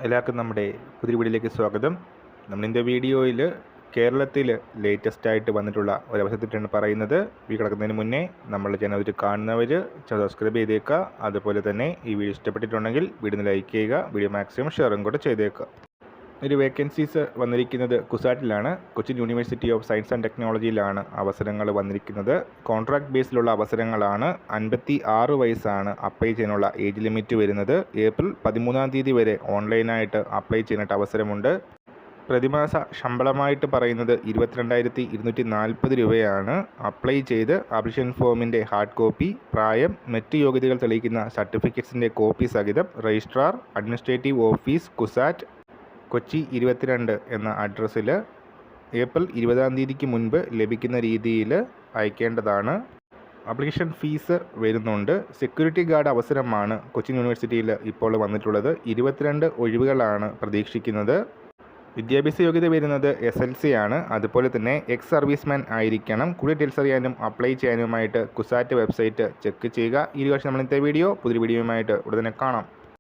എല്ലാവർക്കും നമ്മുടെ പുതിയ വീഡിയോയിലേക്ക് സ്വാഗതം. നമ്മളിൻ്റെ വീഡിയോയിൽ കേരളത്തിൽ ലേറ്റസ്റ്റ് ആയിട്ട് വന്നിട്ടുള്ള ഒരു അവസരത്തിലാണ് പറയുന്നത്. വീഡിയോ കിടക്കുന്നതിന് മുന്നേ നമ്മൾ ചാനൽ കാണുന്നവർ സബ്സ്ക്രൈബ് ചെയ്തേക്കുക. അതുപോലെ തന്നെ ഈ വീഡിയോ ഇഷ്ടപ്പെട്ടിട്ടുണ്ടെങ്കിൽ വീഡിയോ ലൈക്ക് ചെയ്യുക, വീഡിയോ മാക്സിമം ഷെയറും കൂടെ ചെയ്തേക്കുക. ഒരു വേക്കൻസീസ് വന്നിരിക്കുന്നത് കുസാറ്റിലാണ്. Cochin university of science and ടെക്നോളജിയിലാണ് അവസരങ്ങൾ വന്നിരിക്കുന്നത്. കോൺട്രാക്ട് ബേസിലുള്ള അവസരങ്ങളാണ്. 56 വയസ്സാണ് അപ്ലൈ ചെയ്യാനുള്ള ഏജ് ലിമിറ്റ് വരുന്നത്. ഏപ്രിൽ 13 വരെ ഓൺലൈനായിട്ട് അപ്ലൈ ചെയ്യാനായിട്ട് അവസരമുണ്ട്. പ്രതിമാസ ശമ്പളമായിട്ട് പറയുന്നത് 22,240 രൂപയാണ്. അപ്ലൈ ചെയ്ത് ആപ്ലിക്കേഷൻ ഫോമിൻ്റെ ഹാർഡ് കോപ്പി, പ്രായം, മറ്റ് യോഗ്യതകൾ തെളിയിക്കുന്ന സർട്ടിഫിക്കറ്റ്സിൻ്റെ കോപ്പി സഹിതം registrar, administrative office, CUSAT, Kochi 22 എന്ന അഡ്രസ്സിൽ ഏപ്രിൽ 20 മുൻപ് ലഭിക്കുന്ന രീതിയിൽ അയക്കേണ്ടതാണ്. ആപ്ലിക്കേഷൻ ഫീസ് വരുന്നുണ്ട്. സെക്യൂരിറ്റി ഗാർഡ് അവസരമാണ് കൊച്ചിൻ യൂണിവേഴ്സിറ്റിയിൽ ഇപ്പോൾ വന്നിട്ടുള്ളത്. 22 ഒഴിവുകളാണ് പ്രതീക്ഷിക്കുന്നത്. വിദ്യാഭ്യാസ യോഗ്യത വരുന്നത് SLC ആണ്. അതുപോലെ തന്നെ എക്സ് സർവീസ്മാൻ ആയിരിക്കണം. കൂടുതൽ ഡീറ്റെയിൽസ് അറിയാനും അപ്ലൈ ചെയ്യാനുമായിട്ട് കുസാറ്റ് വെബ്സൈറ്റ് ചെക്ക് ചെയ്യുക. ഈ വർഷം നമ്മൾ ഇന്നത്തെ വീഡിയോ പുതിയ വീഡിയോയുമായിട്ട് ഉടനെ കാണാം.